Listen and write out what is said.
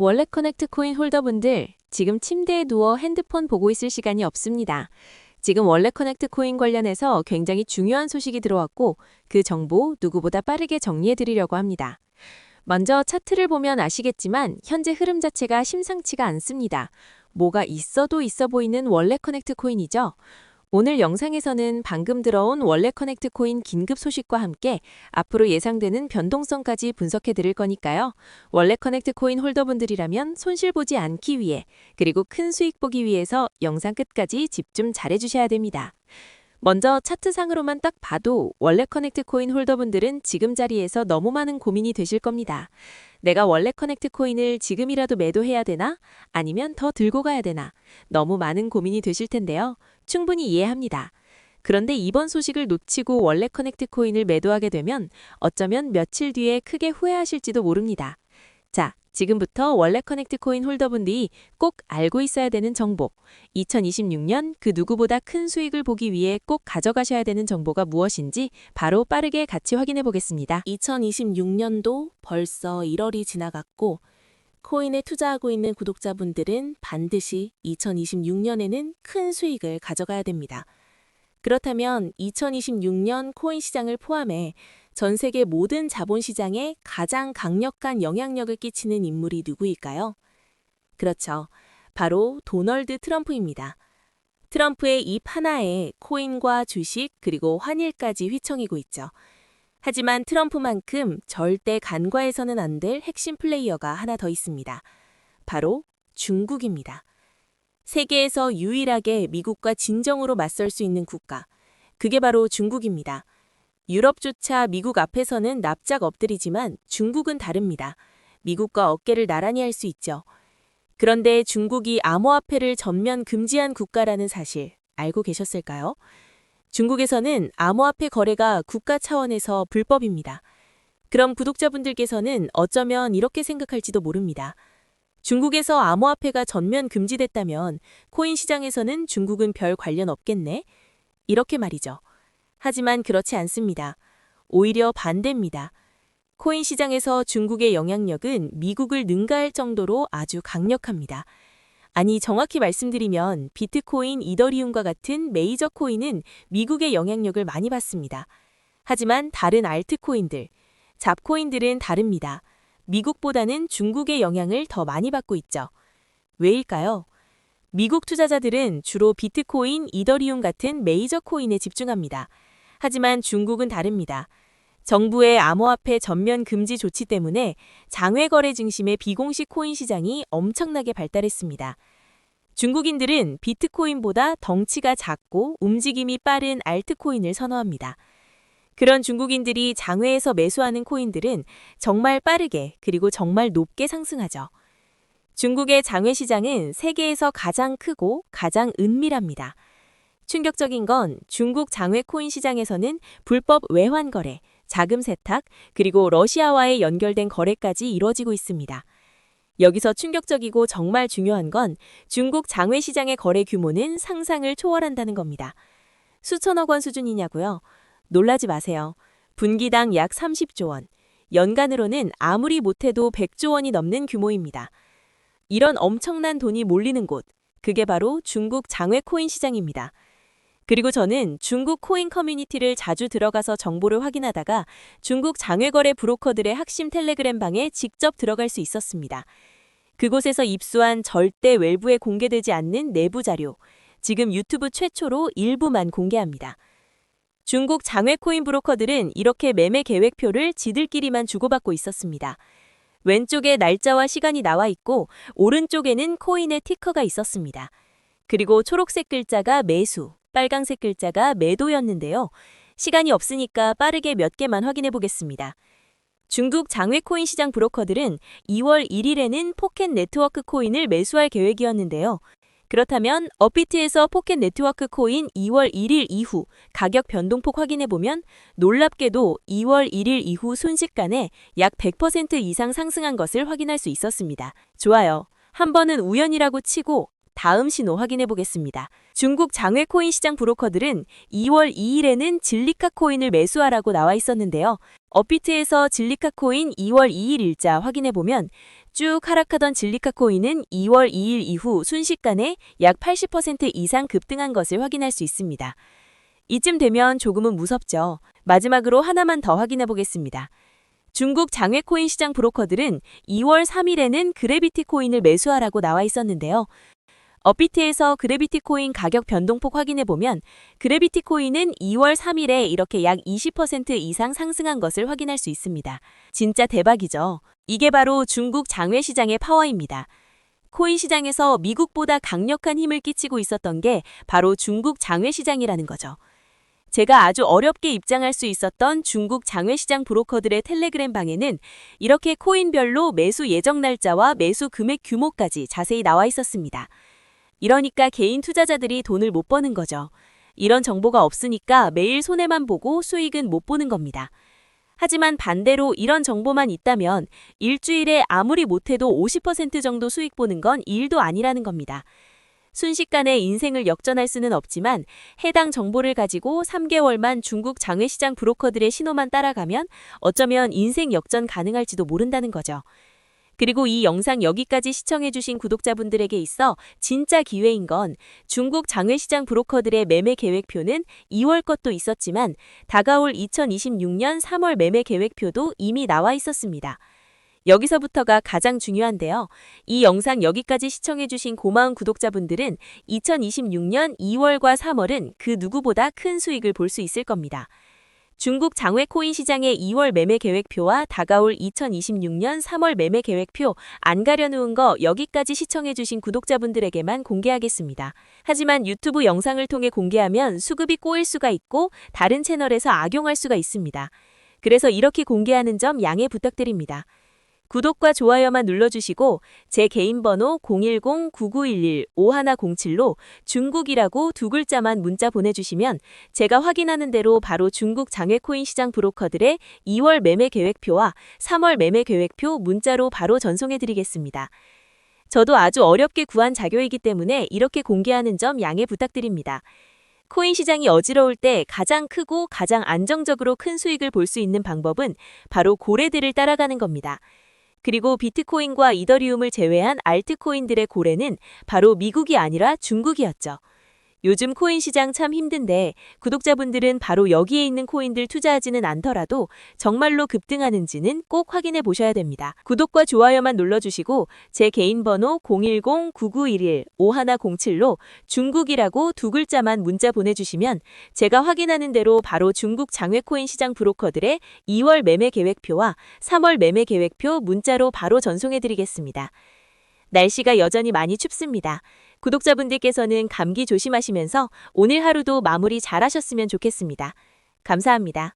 월렛 커넥트 코인 홀더분들, 지금 침대에 누워 핸드폰 보고 있을 시간이 없습니다. 지금 월렛 커넥트 코인 관련해서 굉장히 중요한 소식이 들어왔고 그 정보 누구보다 빠르게 정리해 드리려고 합니다. 먼저 차트를 보면 아시겠지만 현재 흐름 자체가 심상치가 않습니다. 뭐가 있어도 있어 보이는 월렛 커넥트 코인이죠. 오늘 영상에서는 방금 들어온 월렛 커넥트 코인 긴급 소식과 함께 앞으로 예상되는 변동성까지 분석해 드릴 거니까요. 월렛 커넥트 코인 홀더분들이라면 손실 보지 않기 위해 그리고 큰 수익 보기 위해서 영상 끝까지 집중 잘 해주셔야 됩니다. 먼저 차트상으로만 딱 봐도 월렛 커넥트 코인 홀더분들은 지금 자리에서 너무 많은 고민이 되실 겁니다. 내가 월렛 커넥트 코인을 지금이라도 매도해야 되나? 아니면 더 들고 가야 되나? 너무 많은 고민이 되실 텐데요. 충분히 이해합니다. 그런데 이번 소식을 놓치고 월렛 커넥트 코인을 매도하게 되면 어쩌면 며칠 뒤에 크게 후회하실지도 모릅니다. 자, 지금부터 월렛 커넥트 코인 홀더분들이 꼭 알고 있어야 되는 정보, 2026년 그 누구보다 큰 수익을 보기 위해 꼭 가져가셔야 되는 정보가 무엇인지 바로 빠르게 같이 확인해 보겠습니다. 2026년도 벌써 1월이 지나갔고 코인에 투자하고 있는 구독자분들은 반드시 2026년에는 큰 수익을 가져가야 됩니다. 그렇다면 2026년 코인 시장을 포함해 전 세계 모든 자본시장에 가장 강력한 영향력을 끼치는 인물이 누구일까요? 그렇죠. 바로 도널드 트럼프입니다. 트럼프의 입 하나에 코인과 주식 그리고 환율까지 휘청이고 있죠. 하지만 트럼프만큼 절대 간과해서는 안 될 핵심 플레이어가 하나 더 있습니다. 바로 중국입니다. 세계에서 유일하게 미국과 진정으로 맞설 수 있는 국가, 그게 바로 중국입니다. 유럽조차 미국 앞에서는 납작 엎드리지만 중국은 다릅니다. 미국과 어깨를 나란히 할 수 있죠. 그런데 중국이 암호화폐를 전면 금지한 국가라는 사실 알고 계셨을까요? 중국에서는 암호화폐 거래가 국가 차원에서 불법입니다. 그럼 구독자분들께서는 어쩌면 이렇게 생각할지도 모릅니다. 중국에서 암호화폐가 전면 금지됐다면 코인 시장에서는 중국은 별 관련 없겠네? 이렇게 말이죠. 하지만 그렇지 않습니다. 오히려 반대입니다. 코인 시장에서 중국의 영향력은 미국을 능가할 정도로 아주 강력합니다. 아니, 정확히 말씀드리면 비트코인, 이더리움과 같은 메이저 코인은 미국의 영향력을 많이 받습니다. 하지만 다른 알트코인들, 잡코인들은 다릅니다. 미국보다는 중국의 영향을 더 많이 받고 있죠. 왜일까요? 미국 투자자들은 주로 비트코인, 이더리움 같은 메이저 코인에 집중합니다. 하지만 중국은 다릅니다. 정부의 암호화폐 전면 금지 조치 때문에 장외 거래 중심의 비공식 코인 시장이 엄청나게 발달했습니다. 중국인들은 비트코인보다 덩치가 작고 움직임이 빠른 알트코인을 선호합니다. 그런 중국인들이 장외에서 매수하는 코인들은 정말 빠르게 그리고 정말 높게 상승하죠. 중국의 장외 시장은 세계에서 가장 크고 가장 은밀합니다. 충격적인 건 중국 장외 코인 시장에서는 불법 외환 거래, 자금 세탁, 그리고 러시아와의 연결된 거래까지 이루어지고 있습니다. 여기서 충격적이고 정말 중요한 건 중국 장외 시장의 거래 규모는 상상을 초월한다는 겁니다. 수천억 원 수준이냐고요? 놀라지 마세요. 분기당 약 30조 원, 연간으로는 아무리 못해도 100조 원이 넘는 규모입니다. 이런 엄청난 돈이 몰리는 곳, 그게 바로 중국 장외 코인 시장입니다. 그리고 저는 중국 코인 커뮤니티를 자주 들어가서 정보를 확인하다가 중국 장외거래 브로커들의 핵심 텔레그램 방에 직접 들어갈 수 있었습니다. 그곳에서 입수한 절대 외부에 공개되지 않는 내부 자료, 지금 유튜브 최초로 일부만 공개합니다. 중국 장외 코인 브로커들은 이렇게 매매 계획표를 지들끼리만 주고받고 있었습니다. 왼쪽에 날짜와 시간이 나와 있고 오른쪽에는 코인의 티커가 있었습니다. 그리고 초록색 글자가 매수, 빨강색 글자가 매도였는데요. 시간이 없으니까 빠르게 몇 개만 확인해 보겠습니다. 중국 장외 코인 시장 브로커들은 2월 1일에는 포켓 네트워크 코인을 매수할 계획이었는데요. 그렇다면 업비트에서 포켓 네트워크 코인 2월 1일 이후 가격 변동폭 확인해 보면 놀랍게도 2월 1일 이후 순식간에 약 100% 이상 상승한 것을 확인할 수 있었습니다. 좋아요. 한 번은 우연이라고 치고 다음 신호 확인해 보겠습니다. 중국 장외 코인 시장 브로커들은 2월 2일에는 진리카 코인을 매수하라고 나와 있었는데요. 업비트에서 진리카 코인 2월 2일 일자 확인해보면 쭉 하락하던 진리카 코인은 2월 2일 이후 순식간에 약 80% 이상 급등한 것을 확인할 수 있습니다. 이쯤 되면 조금은 무섭죠. 마지막으로 하나만 더 확인해보겠습니다. 중국 장외 코인 시장 브로커들은 2월 3일에는 그래비티 코인을 매수하라고 나와 있었는데요. 업비트에서 그래비티 코인 가격 변동폭 확인해보면 그래비티 코인은 2월 3일에 이렇게 약 20% 이상 상승한 것을 확인할 수 있습니다. 진짜 대박이죠. 이게 바로 중국 장외 시장의 파워입니다. 코인 시장에서 미국보다 강력한 힘을 끼치고 있었던 게 바로 중국 장외 시장이라는 거죠. 제가 아주 어렵게 입장할 수 있었던 중국 장외 시장 브로커들의 텔레그램 방에는 이렇게 코인별로 매수 예정 날짜와 매수 금액 규모까지 자세히 나와 있었습니다. 이러니까 개인 투자자들이 돈을 못 버는 거죠. 이런 정보가 없으니까 매일 손해만 보고 수익은 못 보는 겁니다. 하지만 반대로 이런 정보만 있다면 일주일에 아무리 못해도 50% 정도 수익 보는 건 일도 아니라는 겁니다. 순식간에 인생을 역전할 수는 없지만 해당 정보를 가지고 3개월만 중국 장외시장 브로커들의 신호만 따라가면 어쩌면 인생 역전 가능할지도 모른다는 거죠. 그리고 이 영상 여기까지 시청해주신 구독자분들에게 있어 진짜 기회인 건 중국 장외시장 브로커들의 매매 계획표는 2월 것도 있었지만 다가올 2026년 3월 매매 계획표도 이미 나와 있었습니다. 여기서부터가 가장 중요한데요. 이 영상 여기까지 시청해주신 고마운 구독자분들은 2026년 2월과 3월은 그 누구보다 큰 수익을 볼 수 있을 겁니다. 중국 장외 코인 시장의 2월 매매 계획표와 다가올 2026년 3월 매매 계획표 안 가려놓은 거 여기까지 시청해주신 구독자분들에게만 공개하겠습니다. 하지만 유튜브 영상을 통해 공개하면 수급이 꼬일 수가 있고 다른 채널에서 악용할 수가 있습니다. 그래서 이렇게 공개하는 점 양해 부탁드립니다. 구독과 좋아요만 눌러주시고 제 개인 번호 010-9911-5107로 중국이라고 두 글자만 문자 보내주시면 제가 확인하는 대로 바로 중국 장외코인 시장 브로커들의 2월 매매 계획표와 3월 매매 계획표 문자로 바로 전송해드리겠습니다. 저도 아주 어렵게 구한 자료이기 때문에 이렇게 공개하는 점 양해 부탁드립니다. 코인 시장이 어지러울 때 가장 크고 가장 안정적으로 큰 수익을 볼 수 있는 방법은 바로 고래들을 따라가는 겁니다. 그리고 비트코인과 이더리움을 제외한 알트코인들의 고래는 바로 미국이 아니라 중국이었죠. 요즘 코인 시장 참 힘든데 구독자분들은 바로 여기에 있는 코인들 투자하지는 않더라도 정말로 급등하는지는 꼭 확인해 보셔야 됩니다. 구독과 좋아요만 눌러주시고 제 개인 번호 010-9911-5107로 중국이라고 두 글자만 문자 보내주시면 제가 확인하는 대로 바로 중국 장외코인 시장 브로커들의 2월 매매 계획표와 3월 매매 계획표 문자로 바로 전송해드리겠습니다. 날씨가 여전히 많이 춥습니다. 구독자분들께서는 감기 조심하시면서 오늘 하루도 마무리 잘하셨으면 좋겠습니다. 감사합니다.